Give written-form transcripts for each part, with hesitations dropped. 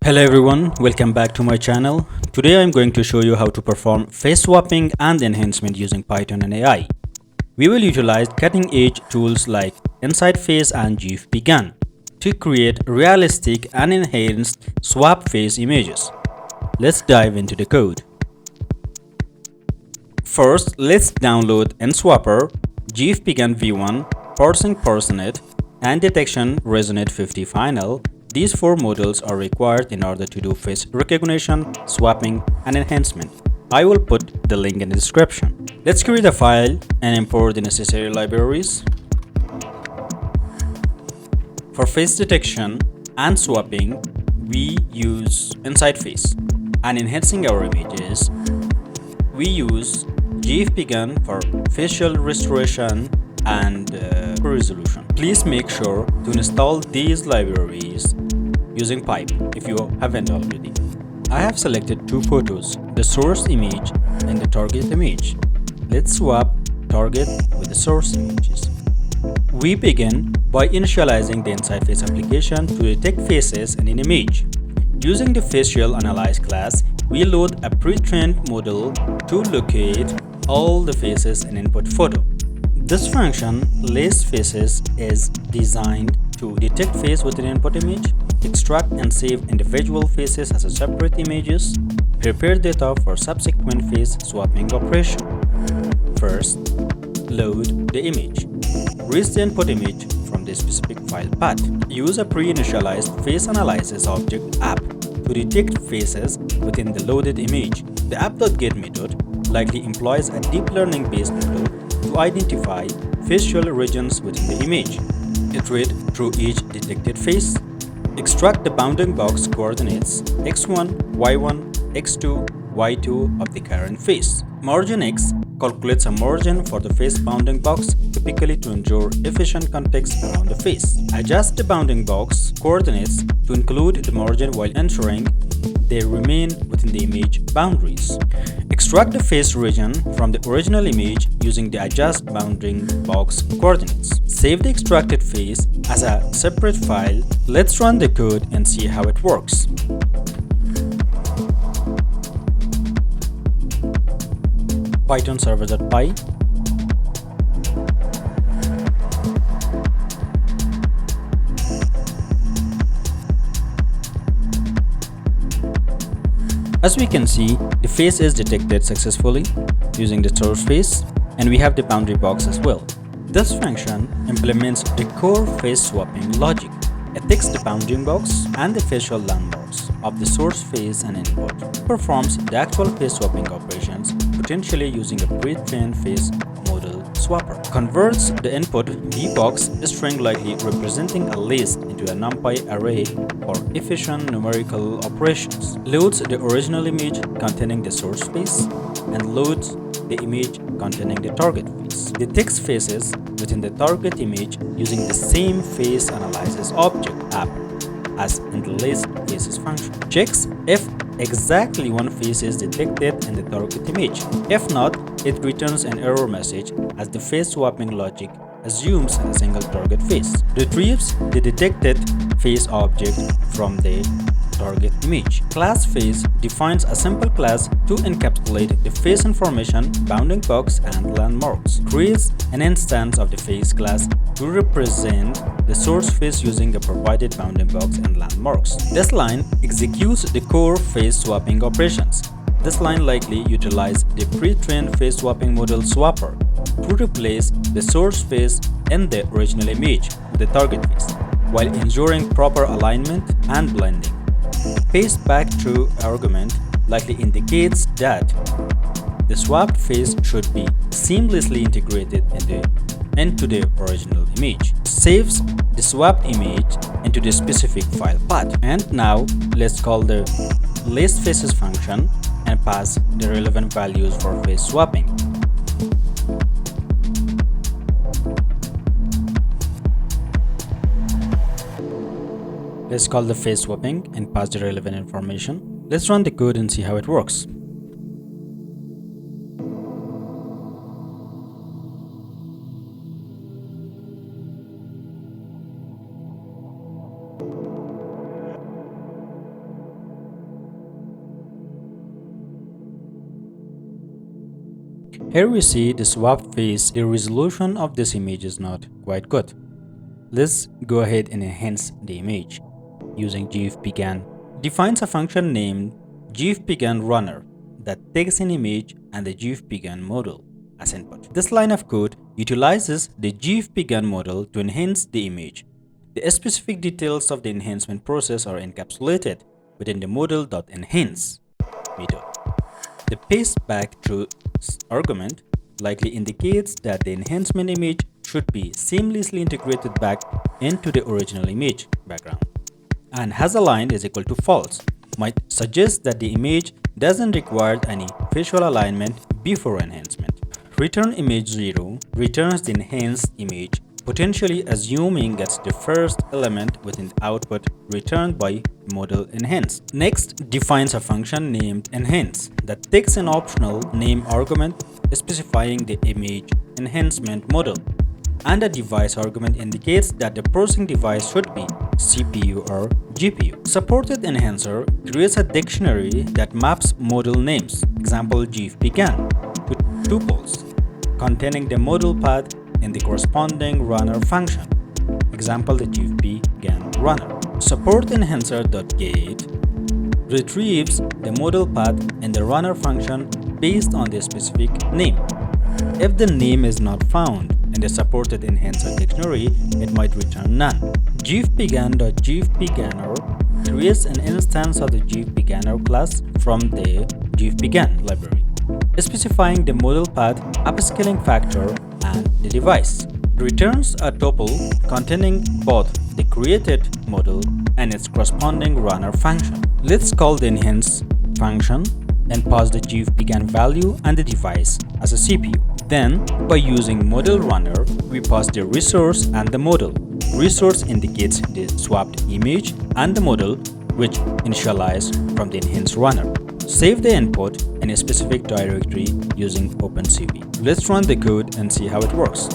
Hello everyone, welcome back to my channel. Today I'm going to show you how to perform face swapping and enhancement using Python and AI. We will utilize cutting-edge tools like InsightFace and GFPGAN to create realistic and enhanced swap face images. Let's dive into the code. First, let's download NSwapper, GFPGAN v1, parsing Parsenet, and detection Resonate 50 final. These four modules are required in order to do face recognition, swapping, and enhancement. I will put the link in the description. Let's create a file and import the necessary libraries. For face detection and swapping, we use InsightFace, and enhancing our images, we use GFPGAN for facial restoration and resolution. Please make sure to install these libraries using pipe if you haven't already. I have selected two photos, the source image and the target image. Let's swap target with the source images. We begin by initializing the InsightFace application to detect faces in an image. Using the facial analyze class, we load a pre-trained model to locate all the faces in input photo. This function, list faces, is designed to detect face with an input image, extract and save individual faces as separate images, prepare data for subsequent face swapping operation. First, load the image. Read the input image from the specific file path. Use a pre-initialized face analysis object app to detect faces within the loaded image. The app.get method likely employs a deep learning based model to identify facial regions within the image. Iterate through each detected face. Extract the bounding box coordinates x1, y1, x2, y2 of the current face. Margin X calculates a margin for the face bounding box, typically to ensure efficient context around the face. Adjust the bounding box coordinates to include the margin while ensuring they remain within the image boundaries. Extract the face region from the original image using the adjust bounding box coordinates. Save the extracted face as a separate file. Let's run the code and see how it works. Python server.py. As we can see, the face is detected successfully using the source face, and we have the boundary box as well. This function implements the core face swapping logic. It takes the bounding box and the facial landmarks of the source face and input, performs the actual face swapping operations, potentially using a pre-trained face model swapper, converts the input vbox string likely representing a list into a NumPy array for efficient numerical operations, loads the original image containing the source face, and loads the image containing the target face. Detects faces within the target image using the same face analysis object app as in the list faces function. Checks if exactly one face is detected in the target image. If not, it returns an error message as the face swapping logic assumes a single target face. Retrieves the detected face object from the target image. Class face defines a simple class to encapsulate the face information, bounding box, and landmarks. Creates an instance of the face class to represent the source face using a provided bounding box and landmarks. This line executes the core face swapping operations. This line likely utilizes the pre-trained face swapping model swapper to replace the source face in the original image with the target face, while ensuring proper alignment and blending. The paste back true argument likely indicates that the swapped face should be seamlessly integrated into the original image. Saves the swapped image into the specific file path. And now let's call the list faces function and pass the relevant values for face swapping. Let's call the face swapping and pass the relevant information. Let's run the code and see how it works. Here we see the swap face. The resolution of this image is not quite good. Let's go ahead and enhance the image using GFPGAN. Defines a function named GFPGAN runner that takes an image and the GFPGAN model as input. This line of code utilizes the GFPGAN model to enhance the image. The specific details of the enhancement process are encapsulated within the model.enhance method. The paste-back-through argument likely indicates that the enhancement image should be seamlessly integrated back into the original image background, and has aligned is equal to false might suggest that the image doesn't require any facial alignment before enhancement. Return image 0 returns the enhanced image, potentially assuming it's the first element within the output returned by model enhance. Next, defines a function named enhance that takes an optional name argument specifying the image enhancement model, and a device argument indicates that the processing device should be CPU or GPU. Supported enhancer creates a dictionary that maps model names, example GFPGAN, to tuples containing the model path in the corresponding runner function, example the GFPGAN runner. Support enhancer.get retrieves the model path in the runner function based on the specific name. If the name is not found in the supported enhancer dictionary, it might return none. GFPGAN.GFPGANner creates an instance of the GFPGANner class from the GFPGAN library, specifying the model path, upscaling factor, and the device. Returns a tuple containing both the created model and its corresponding runner function. Let's call the enhance function and pass the GFPGAN value and the device as a CPU. Then, by using model runner, we pass the resource and the model. Resource indicates the swapped image and the model, which initialize from the enhanced runner. Save the input in a specific directory using OpenCV. Let's run the code and see how it works.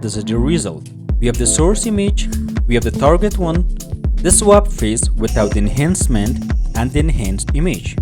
This is the result. We have the source image, we have the target one, the swap face without the enhancement, and the enhanced image.